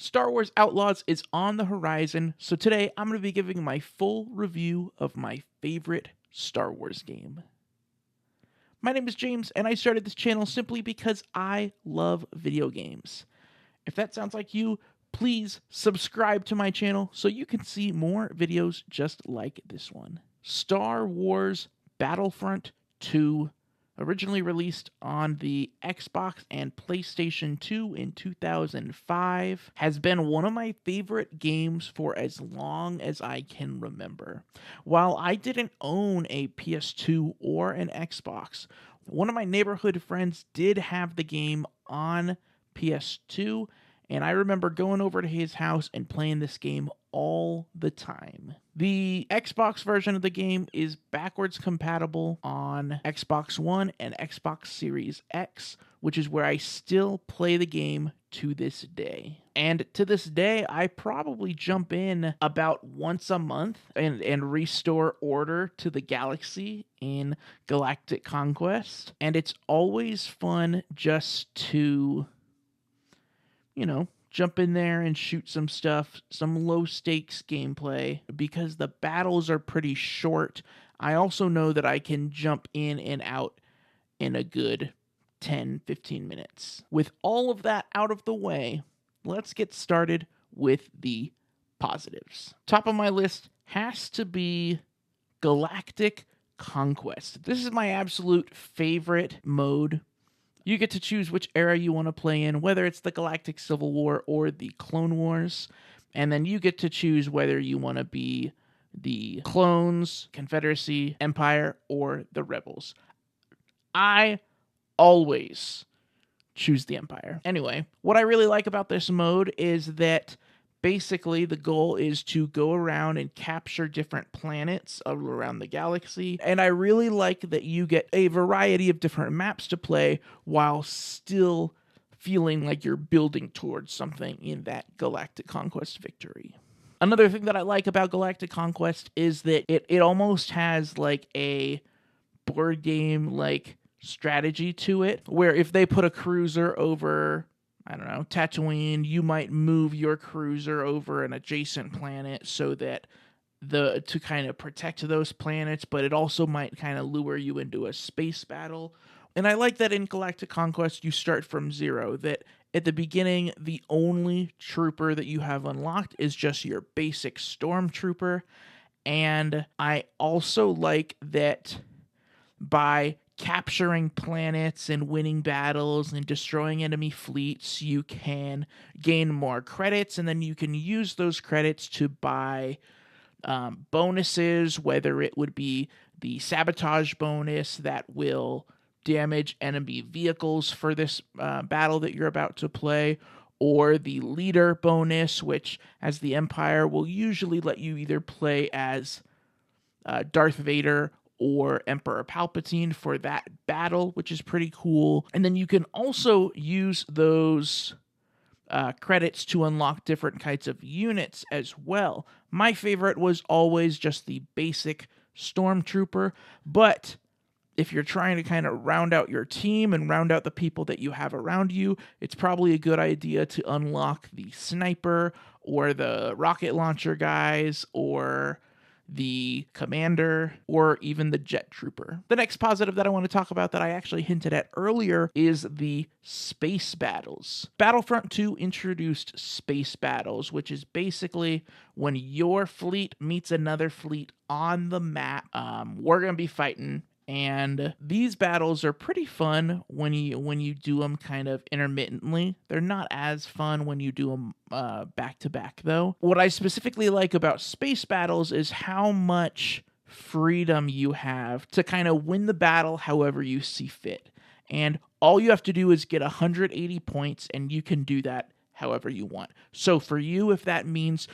Star Wars Outlaws is on the horizon, so today I'm going to be giving my full review of my favorite Star Wars game. My name is James, and I started this channel simply because I love video games. If that sounds like you, please subscribe to my channel so you can see more videos just like this one. Star Wars Battlefront 2, originally released on the Xbox and PlayStation 2 in 2005, has been one of my favorite games for as long as I can remember. While I didn't own a PS2 or an Xbox, one of my neighborhood friends did have the game on PS2, and I remember going over to his house and playing this game all the time. The Xbox version of the game is backwards compatible on Xbox One and Xbox Series X, which is where I still play the game to this day. And to this day, I probably jump in about once a month and restore order to the galaxy in Galactic Conquest. And it's always fun just to, jump in there and shoot some stuff, some low-stakes gameplay. Because the battles are pretty short, I also know that I can jump in and out in a good 10-15 minutes. With all of that out of the way, let's get started with the positives. Top of my list has to be Galactic Conquest. This is my absolute favorite mode. You get to choose which era you want to play in, whether it's the Galactic Civil War or the Clone Wars. And then you get to choose whether you want to be the Clones, Confederacy, Empire, or the Rebels. I always choose the Empire. Anyway, what I really like about this mode is that basically the goal is to go around and capture different planets around the galaxy. And I really like that you get a variety of different maps to play while still feeling like you're building towards something in that Galactic Conquest victory. Another thing that I like about Galactic Conquest is that it almost has like a board game like strategy to it, where if they put a cruiser over, I don't know, Tatooine, you might move your cruiser over an adjacent planet so that to kind of protect those planets, but it also might kind of lure you into a space battle. And I like that in Galactic Conquest you start from zero, that at the beginning the only trooper that you have unlocked is just your basic stormtrooper. And I also like that by capturing planets and winning battles and destroying enemy fleets, you can gain more credits, and then you can use those credits to buy bonuses, whether it would be the sabotage bonus that will damage enemy vehicles for this battle that you're about to play, or the leader bonus, which as the Empire will usually let you either play as Darth Vader or Emperor Palpatine for that battle, which is pretty cool. And then you can also use those credits to unlock different kinds of units as well. My favorite was always just the basic Stormtrooper, but if you're trying to kind of round out your team and round out the people that you have around you, it's probably a good idea to unlock the Sniper or the rocket launcher guys or the Commander, or even the Jet Trooper. The next positive that I want to talk about that I actually hinted at earlier is the space battles. Battlefront 2 introduced space battles, which is basically when your fleet meets another fleet on the map. We're going to be fighting, and these battles are pretty fun when you do them kind of intermittently. They're not as fun when you do them back to back, though. What I specifically like about space battles is how much freedom you have to kind of win the battle however you see fit. And all you have to do is get 180 points, and you can do that however you want. So for you, if that means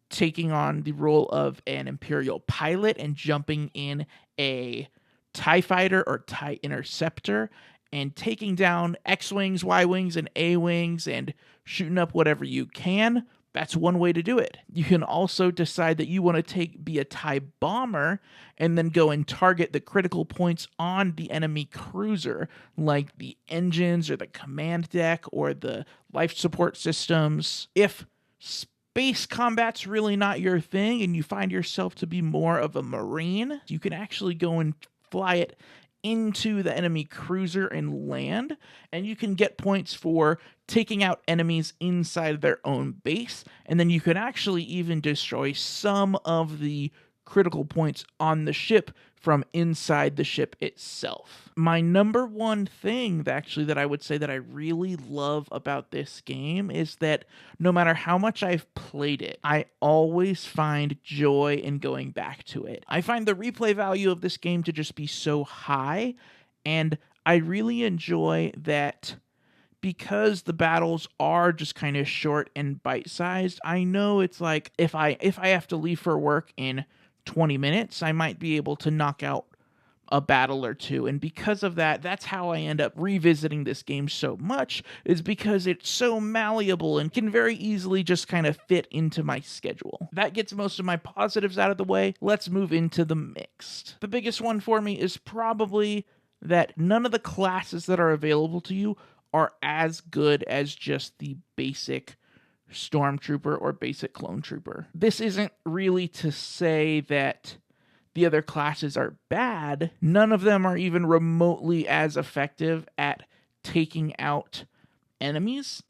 taking on the role of an Imperial pilot and jumping in a TIE fighter or TIE interceptor and taking down X-Wings, Y-Wings, and A-Wings and shooting up whatever you can, That's one way to do it. You can also decide that you want to be a TIE bomber and then go and target the critical points on the enemy cruiser, like the engines or the command deck or the life support systems. If space combat's really not your thing and you find yourself to be more of a Marine, you can actually go and fly it into the enemy cruiser and land, and you can get points for taking out enemies inside their own base, and then you can actually even destroy some of the critical points on the ship from inside the ship itself. My number one thing that I would say that I really love about this game is that no matter how much I've played it, I always find joy in going back to it. I find the replay value of this game to just be so high, and I really enjoy that because the battles are just kind of short and bite-sized. I know it's like if I have to leave for work in 20 minutes, I might be able to knock out a battle or two. And because of that, that's how I end up revisiting this game so much, is because it's so malleable and can very easily just kind of fit into my schedule. That gets most of my positives out of the way. Let's move into the mixed. The biggest one for me is probably that none of the classes that are available to you are as good as just the basic Stormtrooper or basic Clone Trooper. This isn't really to say that the other classes are bad. None of them are even remotely as effective at taking out enemies,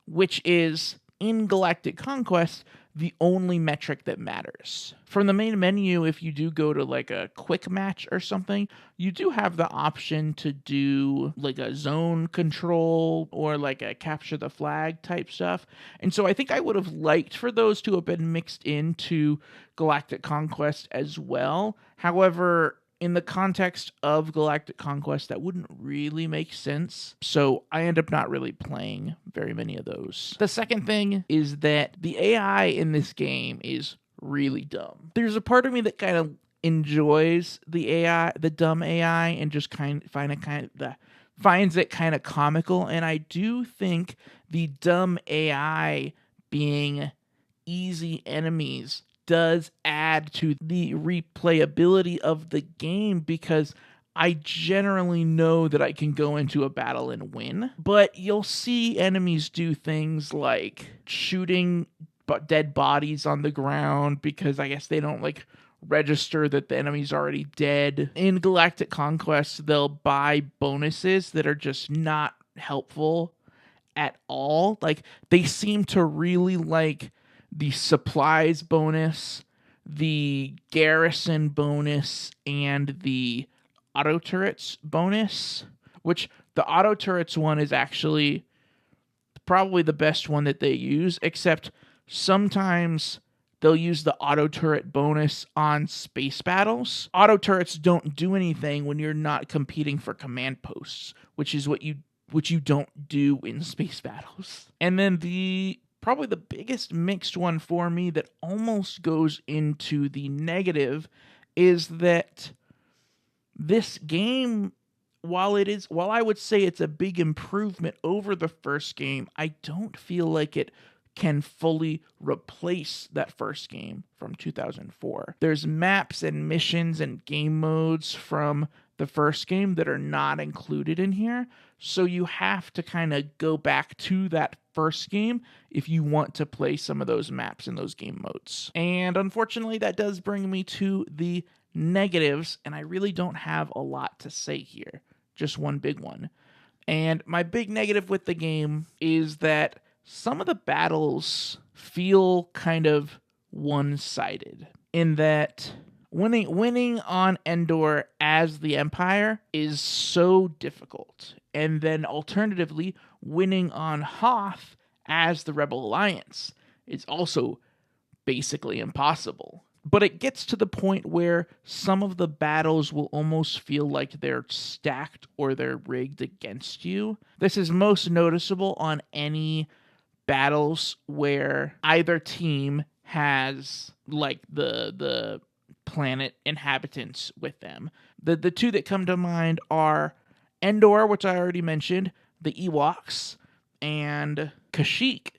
which is, in Galactic Conquest, the only metric that matters. From the main menu, if you do go to like a quick match or something, you do have the option to do like a zone control or like a capture the flag type stuff. And so I think I would have liked for those to have been mixed into Galactic Conquest as well. However, in the context of Galactic Conquest, that wouldn't really make sense. So I end up not really playing very many of those. The second thing is that the AI in this game is really dumb. There's a part of me that kind of enjoys the AI, the dumb AI, and just finds it kind of comical. And I do think the dumb AI being easy enemies does add to the replayability of the game, because I generally know that I can go into a battle and win. But you'll see enemies do things like shooting dead bodies on the ground because I guess they don't like register that the enemy's already dead. In Galactic Conquest, they'll buy bonuses that are just not helpful at all. Like, they seem to really like the supplies bonus, the garrison bonus, and the auto turrets bonus, which the auto turrets one is actually probably the best one that they use, except sometimes they'll use the auto turret bonus on space battles. Auto turrets don't do anything when you're not competing for command posts, which is what you don't do in space battles. And then probably the biggest mixed one for me that almost goes into the negative is that this game, while I would say it's a big improvement over the first game, I don't feel like it can fully replace that first game from 2004. There's maps and missions and game modes from the first game that are not included in here, so you have to kind of go back to that first game if you want to play some of those maps and those game modes. And unfortunately, that does bring me to the negatives, and I really don't have a lot to say here, just one big one. And my big negative with the game is that some of the battles feel kind of one-sided, in that winning on Endor as the Empire is so difficult, and then alternatively, winning on Hoth as the Rebel Alliance is also basically impossible. But it gets to the point where some of the battles will almost feel like they're stacked or they're rigged against you. This is most noticeable on any battles where either team has like the planet inhabitants with them. The two that come to mind are Endor, which I already mentioned, the Ewoks, and Kashyyyk,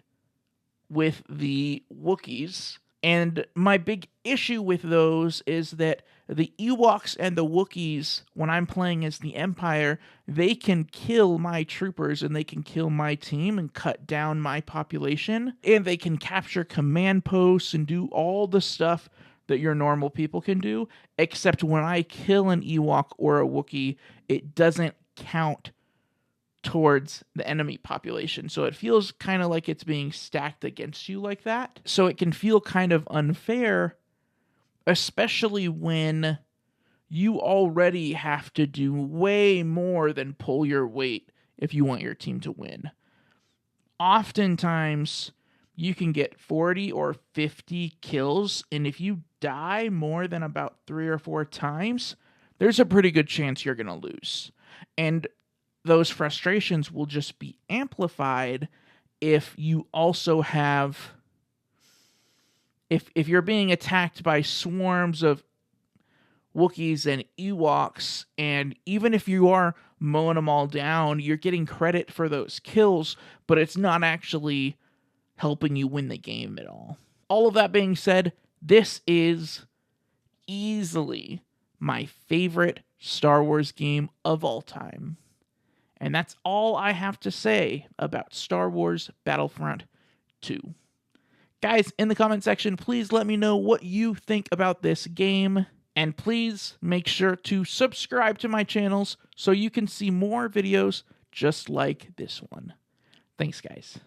with the Wookiees. And my big issue with those is that the Ewoks and the Wookiees, when I'm playing as the Empire, they can kill my troopers and they can kill my team and cut down my population. And they can capture command posts and do all the stuff that your normal people can do. Except when I kill an Ewok or a Wookiee, it doesn't count towards the enemy population. So it feels kind of like it's being stacked against you like that. So it can feel kind of unfair, especially when you already have to do way more than pull your weight if you want your team to win. Oftentimes, you can get 40 or 50 kills, and if you die more than about 3 or 4 times, there's a pretty good chance you're going to lose. And those frustrations will just be amplified if you also have, if you're being attacked by swarms of Wookiees and Ewoks, and even if you are mowing them all down, you're getting credit for those kills, but it's not actually helping you win the game at all. All of that being said, this is easily my favorite Star Wars game of all time. And that's all I have to say about Star Wars Battlefront 2. Guys, in the comment section, please let me know what you think about this game. And please make sure to subscribe to my channels so you can see more videos just like this one. Thanks, guys.